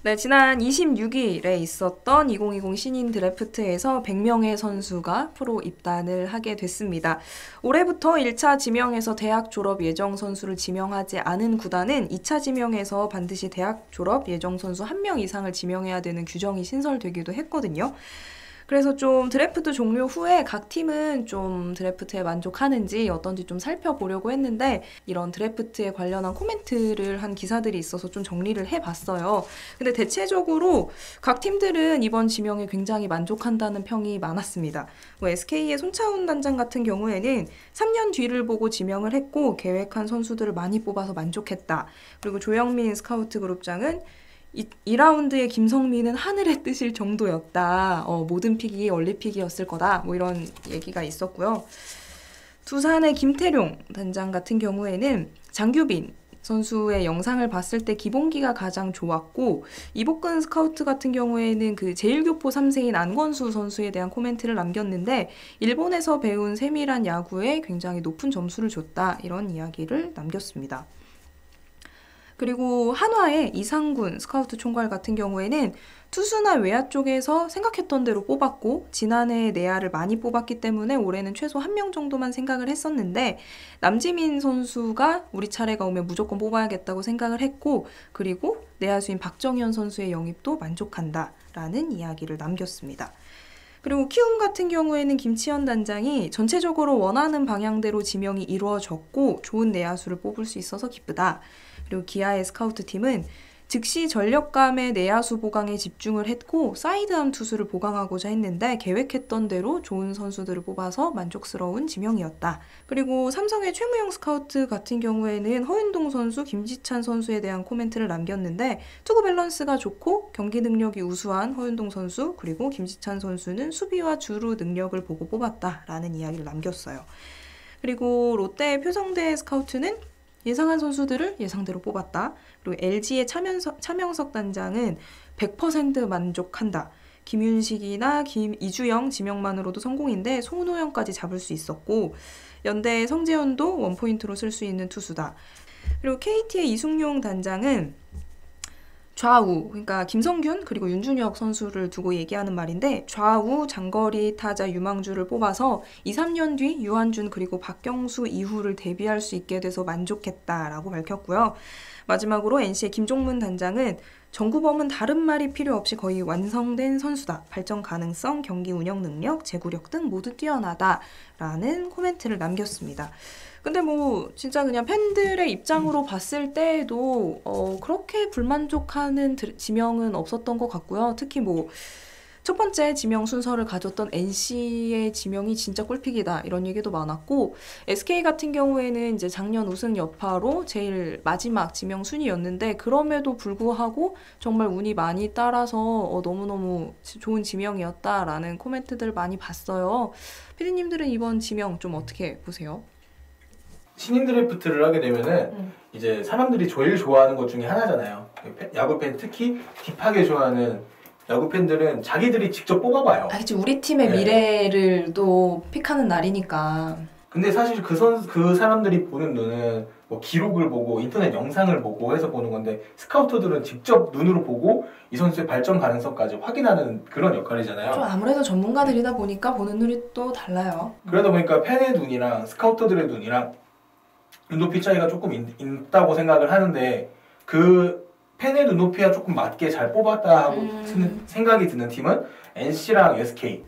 네, 지난 26일에 있었던 2020 신인 드래프트에서 100명의 선수가 프로 입단을 하게 됐습니다. 올해부터 1차 지명에서 대학 졸업 예정 선수를 지명하지 않은 구단은 2차 지명에서 반드시 대학 졸업 예정 선수 1명 이상을 지명해야 되는 규정이 신설되기도 했거든요. 그래서 좀 드래프트 종료 후에 각 팀은 좀 드래프트에 만족하는지 어떤지 좀 살펴보려고 했는데 이런 드래프트에 관련한 코멘트를 한 기사들이 있어서 좀 정리를 해봤어요. 근데 대체적으로 각 팀들은 이번 지명에 굉장히 만족한다는 평이 많았습니다. SK의 손차훈 단장 같은 경우에는 3년 뒤를 보고 지명을 했고 계획한 선수들을 많이 뽑아서 만족했다. 그리고 조영민 스카우트 그룹장은 2라운드의 김성민은 하늘에 뜨실 정도였다. 모든 픽이 얼리픽이었을 거다. 뭐 이런 얘기가 있었고요. 두산의 김태룡 단장 같은 경우에는 장규빈 선수의 영상을 봤을 때 기본기가 가장 좋았고 이복근 스카우트 같은 경우에는 그 제1교포 3세인 안권수 선수에 대한 코멘트를 남겼는데 일본에서 배운 세밀한 야구에 굉장히 높은 점수를 줬다. 이런 이야기를 남겼습니다. 그리고 한화의 이상군 스카우트 총괄 같은 경우에는 투수나 외야 쪽에서 생각했던 대로 뽑았고 지난해 내야를 많이 뽑았기 때문에 올해는 최소 1명 정도만 생각을 했었는데 남지민 선수가 우리 차례가 오면 무조건 뽑아야겠다고 생각을 했고 그리고 내야수인 박정현 선수의 영입도 만족한다라는 이야기를 남겼습니다. 그리고 키움 같은 경우에는 김치현 단장이 전체적으로 원하는 방향대로 지명이 이루어졌고 좋은 내야수를 뽑을 수 있어서 기쁘다. 그리고 기아의 스카우트 팀은 즉시 전력감의 내야수 보강에 집중을 했고 사이드암 투수를 보강하고자 했는데 계획했던 대로 좋은 선수들을 뽑아서 만족스러운 지명이었다. 그리고 삼성의 최무영 스카우트 같은 경우에는 허윤동 선수, 김지찬 선수에 대한 코멘트를 남겼는데 투구 밸런스가 좋고 경기 능력이 우수한 허윤동 선수 그리고 김지찬 선수는 수비와 주루 능력을 보고 뽑았다라는 이야기를 남겼어요. 그리고 롯데의 표성대 스카우트는 예상한 선수들을 예상대로 뽑았다. 그리고 LG의 차명석 단장은 100% 만족한다. 김윤식이나 이주영 지명만으로도 성공인데 송노영까지 잡을 수 있었고 연대의 성재현도 원포인트로 쓸 수 있는 투수다. 그리고 KT의 이승용 단장은 좌우, 그러니까 김성균 그리고 윤준혁 선수를 두고 얘기하는 말인데 좌우 장거리 타자 유망주를 뽑아서 2, 3년 뒤 유한준 그리고 박경수 이후를 대비할 수 있게 돼서 만족했다라고 밝혔고요. 마지막으로 NC의 김종문 단장은 정구범은 다른 말이 필요 없이 거의 완성된 선수다. 발전 가능성, 경기 운영 능력, 제구력 등 모두 뛰어나다라는 코멘트를 남겼습니다. 근데 뭐 진짜 그냥 팬들의 입장으로 봤을 때에도 그렇게 불만족하는 지명은 없었던 것 같고요. 특히 뭐 첫 번째 지명 순서를 가졌던 NC의 지명이 진짜 꿀픽이다 이런 얘기도 많았고 SK 같은 경우에는 이제 작년 우승 여파로 제일 마지막 지명 순위였는데 그럼에도 불구하고 정말 운이 많이 따라서 너무너무 좋은 지명이었다라는 코멘트들 많이 봤어요. 피디님들은 이번 지명 좀 어떻게 보세요? 신인 드래프트를 하게 되면은 이제 사람들이 제일 좋아하는 것 중에 하나잖아요. 야구팬 특히 딥하게 좋아하는 야구팬들은 자기들이 직접 뽑아봐요. 그치, 우리 팀의 미래를 또 픽하는 날이니까. 근데 사실 그 사람들이 보는 눈은 뭐 기록을 보고 인터넷 영상을 보고 해서 보는 건데 스카우터들은 직접 눈으로 보고 이 선수의 발전 가능성까지 확인하는 그런 역할이잖아요. 좀 아무래도 전문가들이다 보니까 보는 눈이 또 달라요. 그러다 보니까 팬의 눈이랑 스카우터들의 눈이랑 눈높이 차이가 조금 있다고 생각을 하는데 그 팬의 눈높이와 조금 맞게 잘 뽑았다 하고 생각이 드는 팀은 NC랑 SK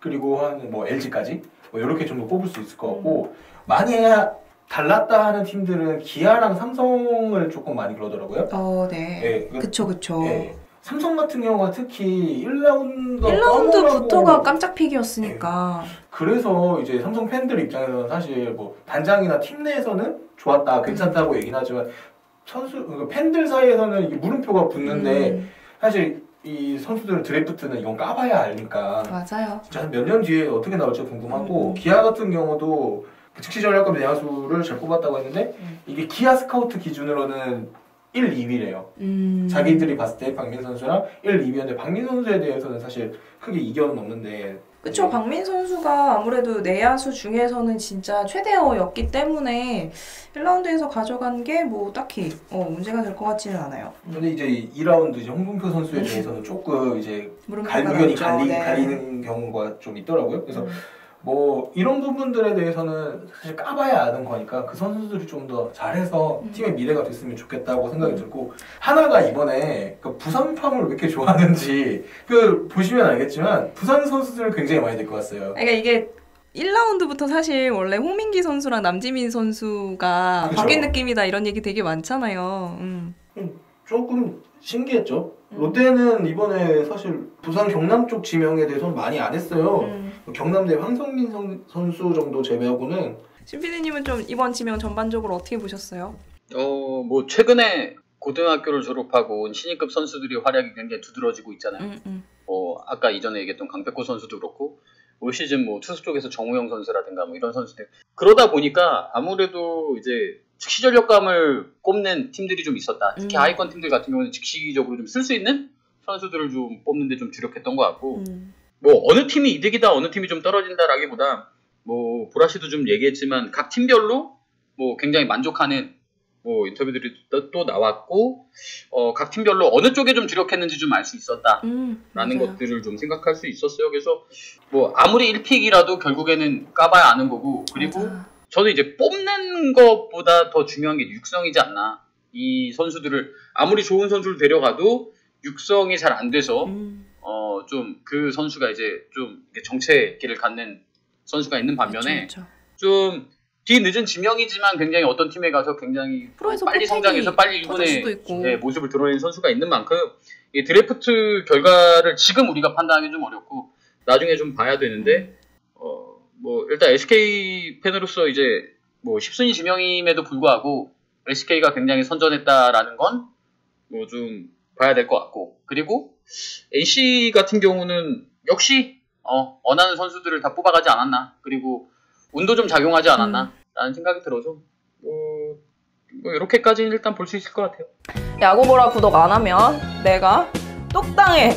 그리고 한 뭐 LG까지 뭐 이렇게 정도 뽑을 수 있을 것 같고 만약 달랐다 하는 팀들은 기아랑 삼성을 조금 많이 그러더라고요. 네. 그쵸. 네. 삼성 같은 경우가 특히 1라운드부터가 깜짝 픽이었으니까. 그래서 이제 삼성 팬들 입장에서는 사실 뭐 단장이나 팀 내에서는 좋았다, 괜찮다고 얘기는 하지만 팬들 사이에서는 이게 물음표가 붙는데 사실 이 선수들 드래프트는 이건 까봐야 알니까. 맞아요. 진짜 몇 년 뒤에 어떻게 나올지 궁금하고 기아 같은 경우도 즉시 전력급 내야수를 잘 뽑았다고 했는데 이게 기아 스카우트 기준으로는 1, 2위래요. 자기들이 봤을 때 박민 선수랑 1, 2위였는데 박민 선수에 대해서는 사실 크게 이견은 없는데 그쵸. 박민 선수가 아무래도 내야수 중에서는 진짜 최대어였기 때문에 1라운드에서 가져간 게 뭐 딱히 문제가 될 것 같지는 않아요. 근데 이제 2라운드 이제 홍준표 선수에 대해서는 조금 이제 물음표가 의견이 나왔죠. 갈리는 경우가 좀 있더라고요. 그래서 뭐 이런 부분들에 대해서는 사실 까봐야 아는 거니까 그 선수들이 좀 더 잘해서 팀의 미래가 됐으면 좋겠다고 생각이 들고, 하나가 이번에 그 부산 팜을 왜 이렇게 좋아하는지 그 보시면 알겠지만 부산 선수들을 굉장히 많이 데리고 왔어요. 그러니까 이게 1라운드부터 사실 원래 홍민기 선수랑 남지민 선수가 그쵸. 바뀐 느낌이다 이런 얘기 되게 많잖아요. 조금 신기했죠. 롯데는 이번에 사실 부산 경남 쪽 지명에 대해서는 많이 안 했어요. 경남대 황성민 선수 정도 제외하고는. 신비디님은 좀 이번 지명 전반적으로 어떻게 보셨어요? 뭐 최근에 고등학교를 졸업하고 온 신인급 선수들이 활약이 굉장히 두드러지고 있잖아요. 아까 이전에 얘기했던 강백호 선수도 그렇고 올 시즌 뭐 투수 쪽에서 정우영 선수라든가 뭐 이런 선수들, 그러다 보니까 아무래도 이제 즉시 전력감을 꼽는 팀들이 좀 있었다. 특히 하위권 팀들 같은 경우는 즉시적으로 좀 쓸 수 있는 선수들을 좀 뽑는데 좀 주력했던 것 같고, 뭐 어느 팀이 이득이다, 어느 팀이 좀 떨어진다라기보다 뭐 보라 씨도 좀 얘기했지만 각 팀별로 뭐 굉장히 만족하는 뭐 인터뷰들이 또 나왔고, 각 팀별로 어느 쪽에 좀 주력했는지 좀 알 수 있었다라는 것들을 좀 생각할 수 있었어요. 그래서 뭐 아무리 1픽이라도 결국에는 까봐야 아는 거고, 그리고 저는 이제 뽑는 것보다 더 중요한 게 육성이지 않나. 이 선수들을 아무리 좋은 선수를 데려가도 육성이 잘 안 돼서 좀 그 선수가 이제 좀 정체기를 갖는 선수가 있는 반면에 좀 뒤늦은 지명이지만 굉장히 어떤 팀에 가서 굉장히 빨리 성장해서 빨리 일본의 모습을 드러내는 선수가 있는 만큼 이 드래프트 결과를 지금 우리가 판단하기 좀 어렵고 나중에 좀 봐야 되는데, 뭐 일단 SK 팬으로서 이제 뭐 10순위 지명임에도 불구하고 SK가 굉장히 선전했다라는 건 뭐 좀 봐야 될 것 같고, 그리고 NC 같은 경우는 역시 원하는 선수들을 다 뽑아가지 않았나, 그리고 운도 좀 작용하지 않았나 라는 생각이 들어서 뭐 이렇게까지는 일단 볼 수 있을 것 같아요. 야구보라 구독 안 하면 내가 똑당해.